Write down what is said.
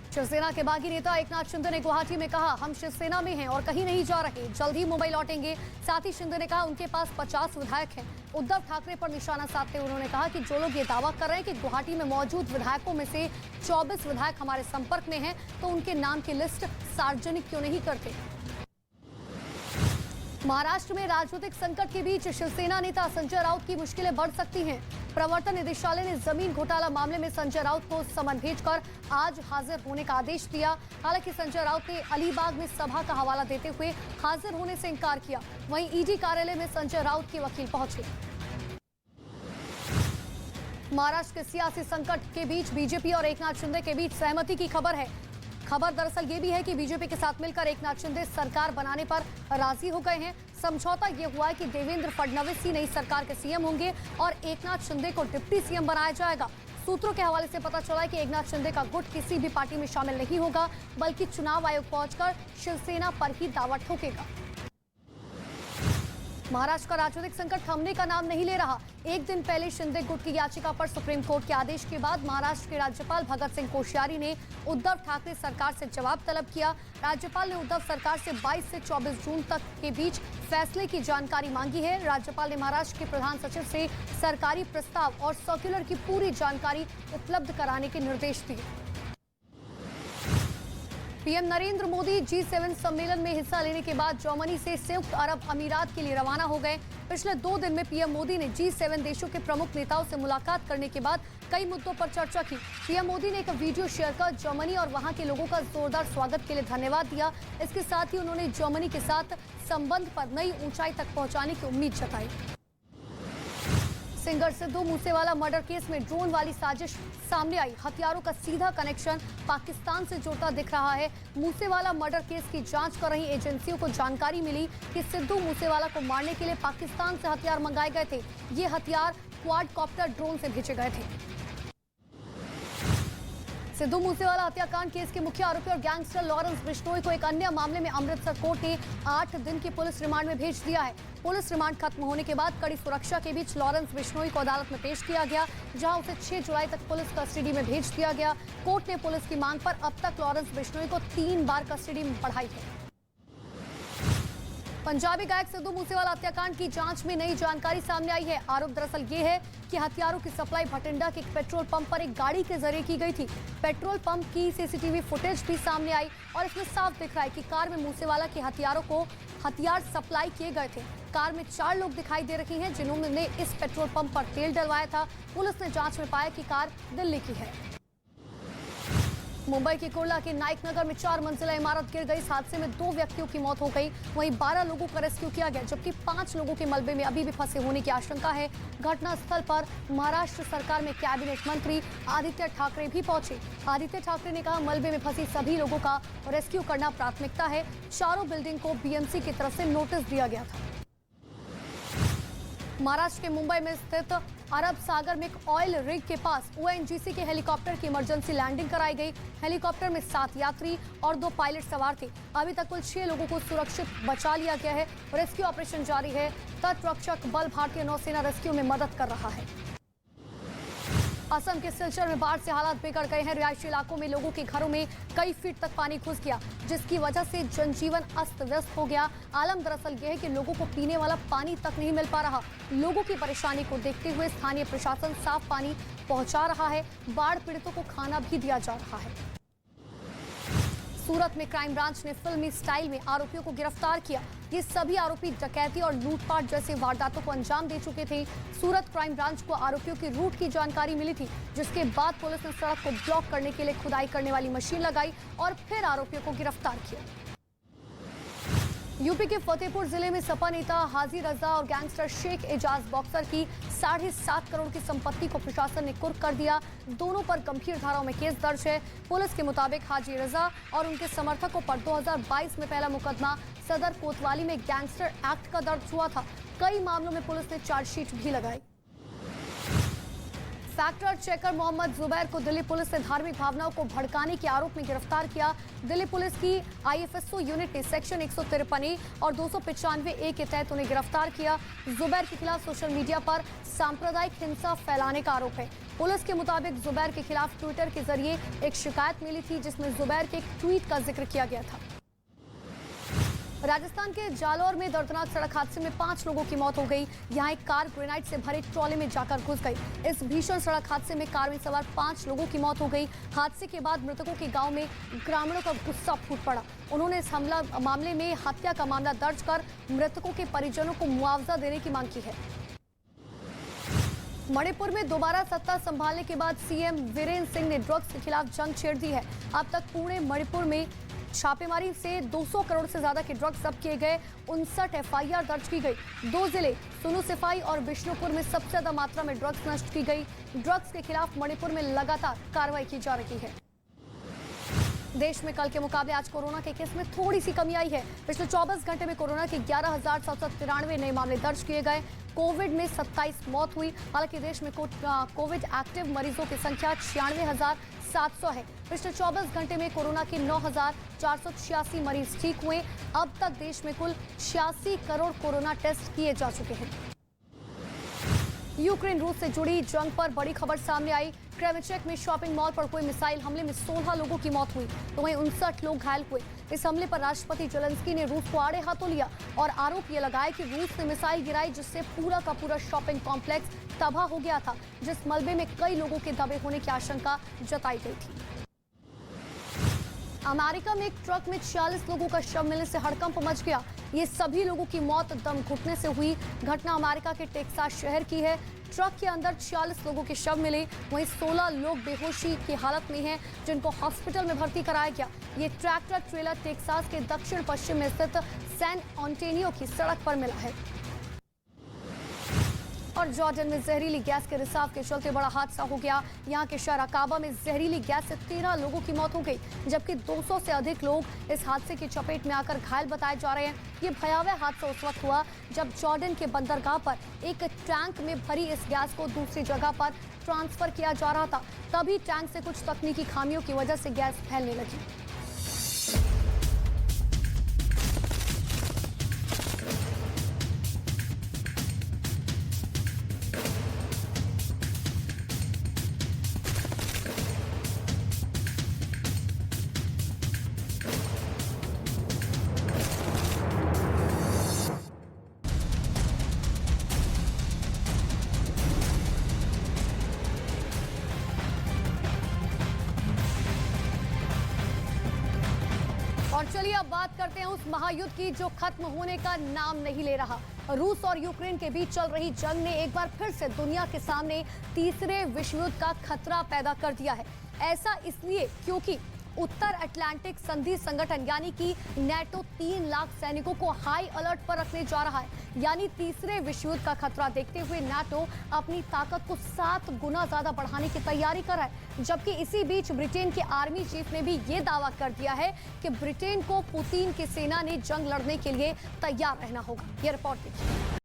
शिवसेना के बागी नेता एकनाथ शिंदे ने गुवाहाटी में कहा, हम शिवसेना में हैं और कहीं नहीं जा रहे, जल्द ही मुंबई लौटेंगे। साथ ही शिंदे ने कहा उनके पास 50 विधायक हैं। उद्धव ठाकरे पर निशाना साधते उन्होंने कहा कि जो लोग ये दावा कर रहे हैं कि गुवाहाटी में मौजूद विधायकों में से 24 विधायक हमारे संपर्क में हैं, तो उनके नाम की लिस्ट सार्वजनिक क्यों नहीं करते। महाराष्ट्र में राजनीतिक संकट के बीच शिवसेना नेता संजय राउत की मुश्किलें बढ़ सकती हैं। प्रवर्तन निदेशालय ने जमीन घोटाला मामले में संजय राउत को समन भेजकर आज हाजिर होने का आदेश दिया। हालांकि संजय राउत ने अलीबाग में सभा का हवाला देते हुए हाजिर होने से इनकार किया। वहीं ईडी कार्यालय में संजय राउत के वकील पहुंचे। महाराष्ट्र के सियासी संकट के बीच बीजेपी और एकनाथ शिंदे के बीच सहमति की खबर है। खबर दरअसल ये भी है कि बीजेपी के साथ मिलकर एकनाथ शिंदे सरकार बनाने पर राजी हो गए हैं। समझौता ये हुआ है कि देवेंद्र फडणवीस ही नई सरकार के सीएम होंगे और एकनाथ शिंदे को डिप्टी सीएम बनाया जाएगा। सूत्रों के हवाले से पता चला है कि एकनाथ शिंदे का गुट किसी भी पार्टी में शामिल नहीं होगा, बल्कि चुनाव आयोग पहुंचकर शिवसेना पर ही दावा ठोकेगा। महाराष्ट्र का राजनीतिक संकट थमने का नाम नहीं ले रहा। एक दिन पहले शिंदे गुट की याचिका पर सुप्रीम कोर्ट के आदेश के बाद महाराष्ट्र के राज्यपाल भगत सिंह कोश्यारी ने उद्धव ठाकरे सरकार से जवाब तलब किया। राज्यपाल ने उद्धव सरकार से 22 से 24 जून तक के बीच फैसले की जानकारी मांगी है। राज्यपाल ने महाराष्ट्र के प्रधान सचिव से सरकारी प्रस्ताव और सर्कुलर की पूरी जानकारी उपलब्ध कराने के निर्देश दिए। पीएम नरेंद्र मोदी G7 सम्मेलन में हिस्सा लेने के बाद जर्मनी से संयुक्त अरब अमीरात के लिए रवाना हो गए। पिछले 2 दिन में पीएम मोदी ने G7 देशों के प्रमुख नेताओं से मुलाकात करने के बाद कई मुद्दों पर चर्चा की। पीएम मोदी ने एक वीडियो शेयर कर जर्मनी और वहां के लोगों का जोरदार स्वागत के लिए धन्यवाद दिया। इसके साथ ही उन्होंने जर्मनी के साथ संबंध पर नई ऊंचाई तक पहुंचाने की उम्मीद जताई। Singer Sidhu Moosewala murder case में ड्रोन वाली साजिश सामने आई। हथियारों का सीधा कनेक्शन पाकिस्तान से जोड़ता दिख रहा है। मूसेवाला मर्डर केस की जांच कर रही एजेंसियों को जानकारी मिली कि सिद्धू मूसेवाला को मारने के लिए पाकिस्तान से हथियार मंगाए गए थे। ये हथियार क्वाडकॉप्टर ड्रोन से भेजे गए थे। सिद्धू मूसेवाला हत्याकांड केस के मुख्य आरोपी और गैंगस्टर लॉरेंस बिश्नोई को एक अन्य मामले में अमृतसर कोर्ट ने 8 दिन की पुलिस रिमांड में भेज दिया है। पुलिस रिमांड खत्म होने के बाद कड़ी सुरक्षा के बीच लॉरेंस बिश्नोई को अदालत में पेश किया गया, जहां उसे 6 जुलाई तक पुलिस कस्टडी में भेज दिया गया। कोर्ट ने पुलिस की मांग पर अब तक लॉरेंस बिश्नोई को 3 बार कस्टडी में बढ़ाई है। पंजाबी गायक सिद्धू मूसेवाला हत्याकांड की जांच में नई जानकारी सामने आई है। आरोप दरअसल ये है कि हथियारों की सप्लाई भटिंडा के एक पेट्रोल पंप पर एक गाड़ी के जरिए की गई थी। पेट्रोल पंप की सीसीटीवी फुटेज भी सामने आई और इसमें साफ दिख रहा है कि कार में मूसेवाला के हथियारों को हथियार सप्लाई किए गए थे। कार में 4 लोग दिखाई दे रहे हैं जिन्होंने इस पेट्रोल पंप पर तेल डलवाया था। पुलिस ने जांच में पाया कि कार दिल्ली की है। मुंबई के कुर्ला के नाइक नगर में 4 मंजिला इमारत गिर गई। इस हादसे में 2 व्यक्तियों की मौत हो गई। वहीं 12 लोगों का रेस्क्यू किया गया, जबकि 5 लोगों के मलबे में अभी भी फंसे होने की आशंका है। घटनास्थल पर महाराष्ट्र सरकार में कैबिनेट मंत्री आदित्य ठाकरे भी पहुंचे। आदित्य ठाकरे ने कहा, मलबे में फंसी सभी लोगों का रेस्क्यू करना प्राथमिकता है। चारों बिल्डिंग को बीएमसी की तरफ से नोटिस दिया गया था। महाराष्ट्र के मुंबई में स्थित अरब सागर में एक ऑयल रिग के पास ओएनजीसी के हेलीकॉप्टर की इमरजेंसी लैंडिंग कराई गई। हेलीकॉप्टर में 7 यात्री और 2 पायलट सवार थे। अभी तक कुल 6 लोगों को सुरक्षित बचा लिया गया है। रेस्क्यू ऑपरेशन जारी है। तटरक्षक बल भारतीय नौसेना रेस्क्यू में मदद कर रहा है। असम के सिलचर में बाढ़ से हालात बिगड़ गए हैं। रिहायशी इलाकों में लोगों के घरों में कई फीट तक पानी घुस गया, जिसकी वजह से जनजीवन अस्त व्यस्त हो गया। आलम दरअसल यह है कि लोगों को पीने वाला पानी तक नहीं मिल पा रहा। लोगों की परेशानी को देखते हुए स्थानीय प्रशासन साफ पानी पहुंचा रहा है। बाढ़ पीड़ितों को खाना भी दिया जा रहा है। सूरत में क्राइम ब्रांच ने फिल्मी स्टाइल में आरोपियों को गिरफ्तार किया। ये सभी आरोपी डकैती और लूटपाट जैसे वारदातों को अंजाम दे चुके थे। सूरत क्राइम ब्रांच को आरोपियों की रूट की जानकारी मिली थी, जिसके बाद पुलिस ने सड़क को ब्लॉक करने के लिए खुदाई करने वाली मशीन लगाई और फिर आरोपियों को गिरफ्तार किया। यूपी के फतेहपुर जिले में सपा नेता हाजी रजा और गैंगस्टर शेख एजाज बॉक्सर की 7.5 करोड़ की संपत्ति को प्रशासन ने कुर्क कर दिया। दोनों पर गंभीर धाराओं में केस दर्ज है। पुलिस के मुताबिक हाजी रजा और उनके समर्थकों पर 2022 में पहला मुकदमा सदर कोतवाली में गैंगस्टर एक्ट का दर्ज हुआ था। कई मामलों में पुलिस ने चार्जशीट भी लगाई। फैक्टर चेकर मोहम्मद जुबैर को दिल्ली पुलिस ने धार्मिक भावनाओं को भड़काने के आरोप में गिरफ्तार किया। दिल्ली पुलिस की आईएफएसओ यूनिट ने सेक्शन 153 और 295A के तहत उन्हें गिरफ्तार किया। जुबैर के खिलाफ सोशल मीडिया पर सांप्रदायिक हिंसा फैलाने का आरोप है। पुलिस के मुताबिक जुबैर के खिलाफ ट्विटर के जरिए एक शिकायत मिली थी, जिसमें जुबैर के एक ट्वीट का जिक्र किया गया था। राजस्थान के जालौर में दर्दनाक सड़क हादसे में 5 लोगों की मौत हो गई। यहां एक कार ग्रेनाइट से भरे ट्रॉले में जाकर घुस गई। इस भीषण सड़क हादसे में कार में सवार 5 लोगों की मौत हो गई। हादसे के बाद मृतकों के गांव में ग्रामीणों का गुस्सा फूट पड़ा। उन्होंने इस मामले में हत्या का मामला दर्ज कर मृतकों के परिजनों को मुआवजा देने की मांग की है। मणिपुर में दोबारा सत्ता संभालने के बाद सीएम वीरेंद्र सिंह ने ड्रग्स के खिलाफ जंग छेड़ दी है। अब तक पूरे मणिपुर में छापेमारी से 200 करोड़ से ज्यादा के ड्रग्स जब्त किए गए। 59 एफआईआर दर्ज की गई। 2 जिले सुनु सिफाई और बिष्णुपुर में सबसे ज्यादा मात्रा में ड्रग्स नष्ट की गई। ड्रग्स के खिलाफ मणिपुर में लगातार कार्रवाई की जा रही है। देश में कल के मुकाबले आज कोरोना के केस में थोड़ी सी कमी आई है। पिछले 24 घंटे में कोरोना के 11,793 नए मामले दर्ज किए गए। कोविड में 27 मौत हुई। हालांकि देश में कोविड एक्टिव मरीजों की संख्या 96,700 है। पिछले 24 घंटे में कोरोना के 9,486 मरीज ठीक हुए। अब तक देश में कुल 86 करोड़ कोरोना टेस्ट किए जा चुके हैं। यूक्रेन रूस से जुड़ी जंग पर बड़ी खबर सामने आई। क्रेमेचेक में शॉपिंग मॉल पर हुए मिसाइल हमले में 16 लोगों की मौत हुई, तो वहीं 59 लोग घायल हुए। इस हमले पर राष्ट्रपति जेलेंस्की ने रूस को आड़े हाथों लिया और आरोप ये लगाया कि रूस ने मिसाइल गिराई, जिससे पूरा का पूरा शॉपिंग कॉम्प्लेक्स तबाह हो गया था, जिस मलबे में कई लोगों के दबे होने की आशंका जताई गई थी। अमेरिका में एक ट्रक में 46 लोगों का शव मिलने से हड़कंप मच गया। ये सभी लोगों की मौत दम घुटने से हुई। घटना अमेरिका के टेक्सास शहर की है। ट्रक के अंदर 46 लोगों के शव मिले, वहीं 16 लोग बेहोशी की हालत में हैं, जिनको हॉस्पिटल में भर्ती कराया गया। ये ट्रैक्टर ट्रेलर टेक्सास के दक्षिण पश्चिम में स्थित सैन एंटोनियो की सड़क पर मिला है। और जॉर्डन में जहरीली गैस के रिसाव के चलते बड़ा हादसा हो गया। यहाँ के शहर अकाबा में जहरीली गैस से 13 लोगों की मौत हो गई, जबकि 200 से अधिक लोग इस हादसे की चपेट में आकर घायल बताए जा रहे हैं। ये भयावह हादसा उस वक्त हुआ जब जॉर्डन के बंदरगाह पर एक टैंक में भरी इस गैस को दूसरी जगह पर ट्रांसफर किया जा रहा था। तभी टैंक से कुछ तकनीकी खामियों की वजह से गैस फैलने लगी। और चलिए अब बात करते हैं उस महायुद्ध की जो खत्म होने का नाम नहीं ले रहा। रूस और यूक्रेन के बीच चल रही जंग ने एक बार फिर से दुनिया के सामने तीसरे विश्व युद्ध का खतरा पैदा कर दिया है। ऐसा इसलिए क्योंकि उत्तर अटलांटिक संधि संगठन यानी कि नेटो 3 लाख सैनिकों को हाई अलर्ट पर रखने जा रहा है। यानी तीसरे विश्व युद्ध का खतरा देखते हुए नेटो अपनी ताकत को 7 गुना ज्यादा बढ़ाने की तैयारी कर रहा है। जबकि इसी बीच ब्रिटेन के आर्मी चीफ ने भी ये दावा कर दिया है कि ब्रिटेन को पुतिन की सेना ने जंग लड़ने के लिए तैयार रहना होगा। ये रिपोर्ट देखिए।